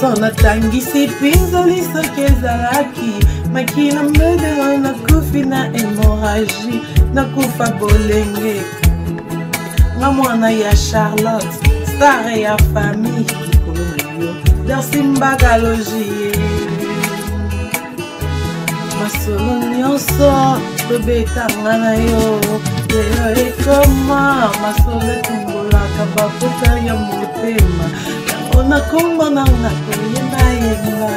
chanson natangisi pinzoli soki ezalaki makila mbedero nakufi na hémorragie nakufa bolenge nga mwana ya Charlotte star ya famille likolo na yo Darcy Mbagalogie masolo nyonso tobetanga na yo lelo ekoma masolo etumbolaka bapota ya motema yango nakombo nanga koyembayemba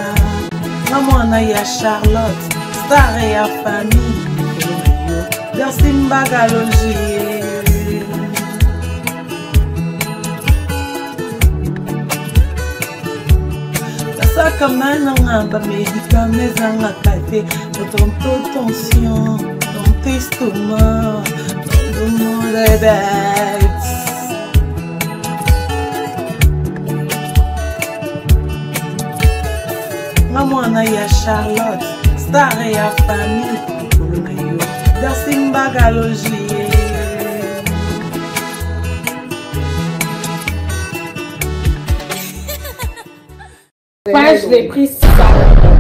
nga mwana ya Charlotte star ya famille likolo na yo Darcy Mbagalogie saka mananga ba médicaments zanga kate ton tension ton estomac ton diabète nga mwana ya Charlotte star ya famille likolo na yo Darcy Mbagalogie Page de prix ça.